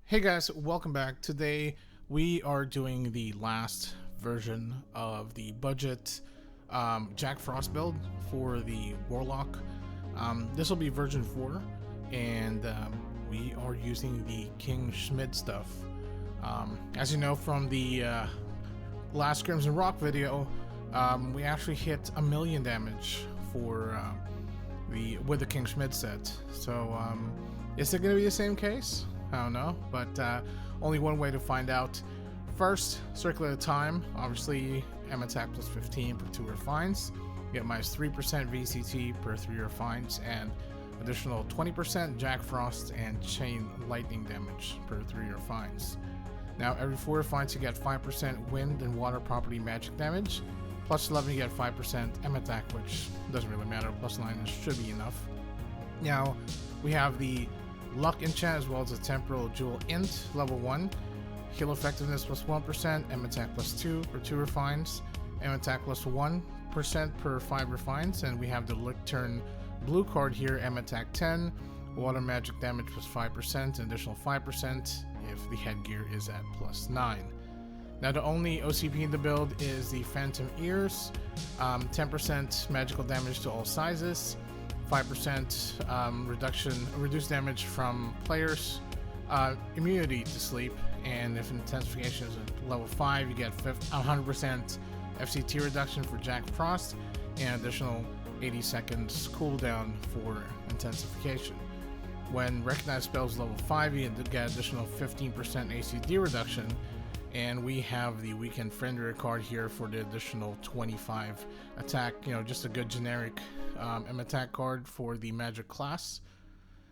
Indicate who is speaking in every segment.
Speaker 1: Hey guys, welcome back. Today we are doing the last version of the budget Jack Frost build for the Warlock. This will be version 4, and we are using the King Schmidt stuff. As you know from the last Crimson Rock video, we actually hit 1,000,000 damage for with the King Schmidt set. So is it going to be the same case? I don't know, but only one way to find out. First, Circlet of Time. Obviously, M attack plus 15 per 2 refines. You get minus 3% VCT per 3 refines, and additional 20% Jack Frost and Chain Lightning damage per 3 refines. Now, every 4 refines, you get 5% wind and water property magic damage. Plus 11, you get 5% M attack, which doesn't really matter. Plus 9 should be enough. Now, we have the Luck enchant as well as a Temporal Jewel Int, level 1. Heal effectiveness plus 1%, M attack plus 2 per 2 refines, M attack plus 1% per 5 refines, and we have the Lictern blue card here, M attack 10, water magic damage plus 5%, an additional 5% if the headgear is at plus 9. Now the only OCP in the build is the Phantom Ears, 10% magical damage to all sizes, 5% reduced damage from players, immunity to sleep, and if intensification is at level 5, you get 100% FCT reduction for Jack Frost, and additional 80 seconds cooldown for intensification. When recognized spells level 5, you get additional 15% ACD reduction, and we have the Weekend Friender card here for the additional 25 attack, just a good generic M attack card for the magic class.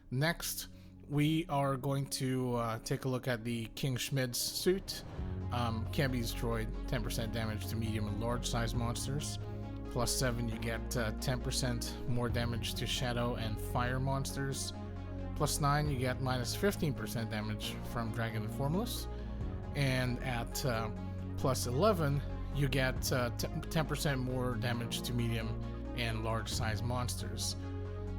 Speaker 1: Next, we are going to take a look at the King Schmidt's suit. Can't be destroyed, 10% damage to medium and large size monsters. Plus 7, you get 10% more damage to shadow and fire monsters. Plus 9, you get minus 15% damage from dragon and formless. And at plus 11, you get 10% more damage to medium and large size monsters.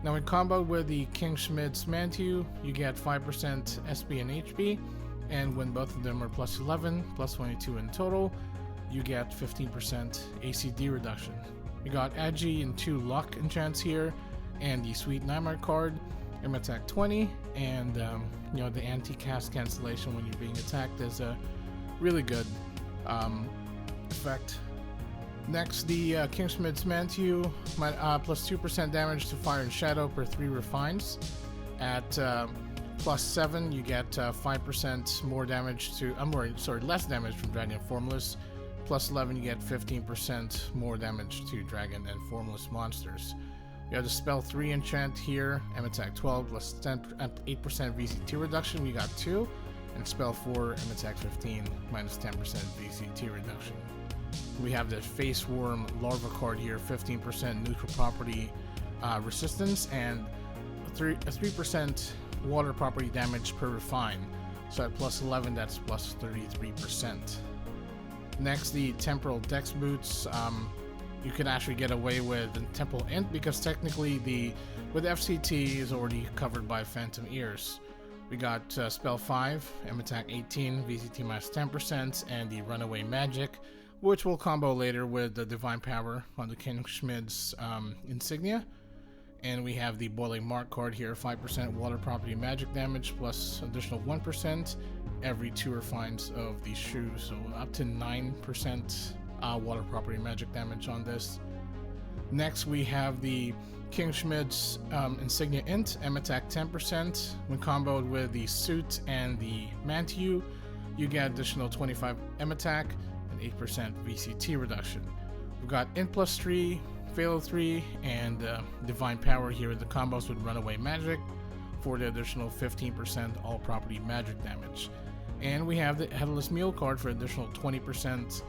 Speaker 1: Now in combo with the King Schmidt's Mantu, you get 5% SP and HP, and when both of them are plus 11, plus 22 in total, you get 15% ACD reduction. You got Agi and 2 Luck enchants here, and the Sweet Nightmare card, M attack 20, and the anti-cast cancellation when you're being attacked is a really good effect. Next, the King Schmidt's Mantu, plus 2% damage to fire and shadow per 3 refines. At plus 7, you get 5% more damage to, less damage from dragon and formless. Plus 11, you get 15% more damage to dragon and formless monsters. You have the Spell 3 enchant here, M attack 12 plus 8% VCT reduction, we got 2. And Spell 4, M attack 15, minus 10% VCT reduction. We have the Face Worm Larva card here, 15% neutral property resistance, and 3% water property damage per refine. So at plus 11, that's plus 33%. Next, the Temporal Dex Boots. You can actually get away with the Temporal Int because technically with FCT is already covered by Phantom Ears. We got Spell 5, M attack 18, VCT minus 10%, and the Runaway Magic, which will combo later with the Divine Power on the King Schmidt's insignia. And we have the Boiling Mark card here, 5% water property magic damage plus additional 1% every 2 refines of the shoe, so up to 9% water property magic damage on this. Next, we have the King Schmidt's insignia int, M attack 10%. When comboed with the suit and the Mantu, you get additional 25 M attack and 8% VCT reduction. We've got int plus 3, fail 3, and divine power here, the combos with runaway magic for the additional 15% all property magic damage. And we have the headless mule card for additional 20%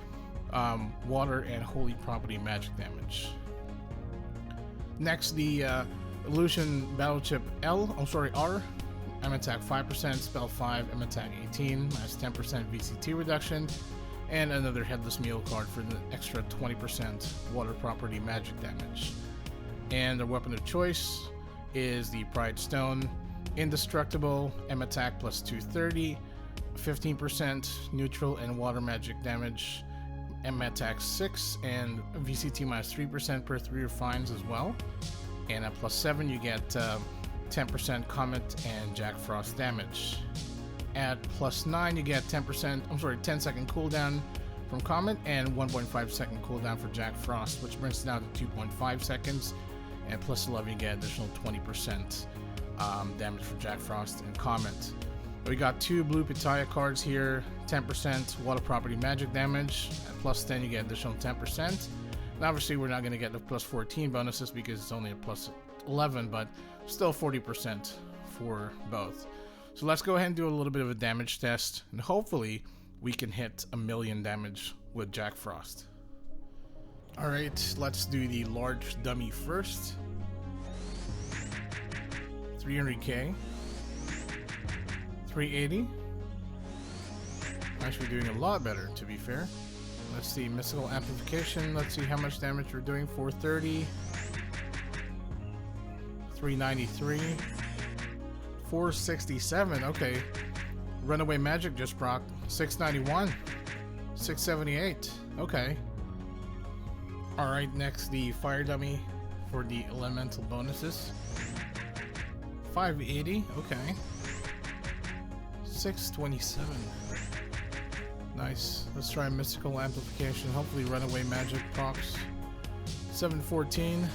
Speaker 1: water and holy property magic damage. Next, the Illusion Battle Chip R, M attack 5%, Spell 5, M attack 18, minus 10% VCT reduction, and another Headless Mule card for the extra 20% water property magic damage. And the weapon of choice is the Pride Stone, Indestructible, M attack plus 230, 15% neutral and water magic damage, M attack 6, and VCT minus 3% per 3 refines as well. And at +7 you get 10% Comet and Jack Frost damage. At +9 you get 10 second cooldown from Comet and 1.5 second cooldown for Jack Frost, which brings it down to 2.5 seconds. And +11 you get additional 20% damage for Jack Frost and Comet. We got 2 blue Pitaya cards here, 10% water property magic damage. At +10 you get additional 10%. And obviously we're not going to get the +14 bonuses because it's only a +11, but still 40% for both. So let's go ahead and do a little bit of a damage test, and hopefully we can hit 1,000,000 damage with Jack Frost. Alright, let's do the large dummy first. 300k. 380. Actually doing a lot better, to be fair. Let's see, mystical amplification. Let's see how much damage we're doing. 430. 393. 467. Okay. Runaway magic just proc. 691. 678. Okay. Alright, next the fire dummy for the elemental bonuses. 580. Okay. 627. Nice. Let's try mystical amplification. Hopefully runaway magic procs. 714.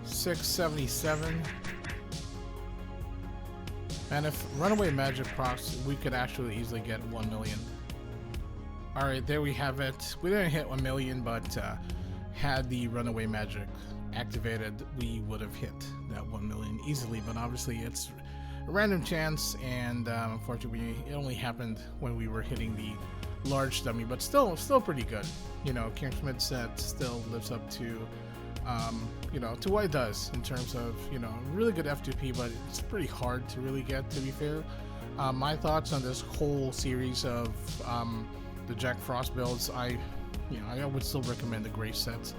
Speaker 1: 677. And if runaway magic procs, we could actually easily get 1,000,000. Alright, there we have it. We didn't hit 1,000,000, but had the runaway magic activated, we would have hit that 1,000,000 easily. But obviously it's a random chance, and unfortunately it only happened when we were hitting the large dummy, but still pretty good. You know, King Schmidt set still lives up to you know, to what it does in terms of, you know, really good F2P, but it's pretty hard to really get, to be fair. My thoughts on this whole series of the Jack Frost builds, I would still recommend the Gray set.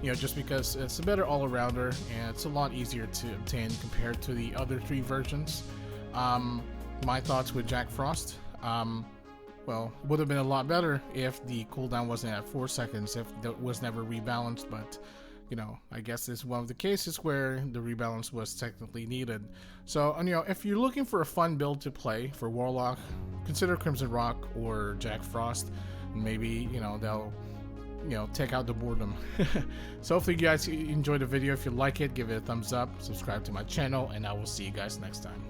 Speaker 1: You know, just because it's a better all-arounder and it's a lot easier to obtain compared to the other 3 versions. My thoughts with Jack Frost, well, would have been a lot better if the cooldown wasn't at 4 seconds, if that was never rebalanced, but you know, I guess this is one of the cases where the rebalance was technically needed. So, you know, if you're looking for a fun build to play for Warlock, consider Crimson Rock or Jack Frost. Maybe, you know, they'll, you know, take out the boredom. So hopefully you guys enjoyed the video. If you like it, give it a thumbs up, subscribe to my channel, and I will see you guys next time.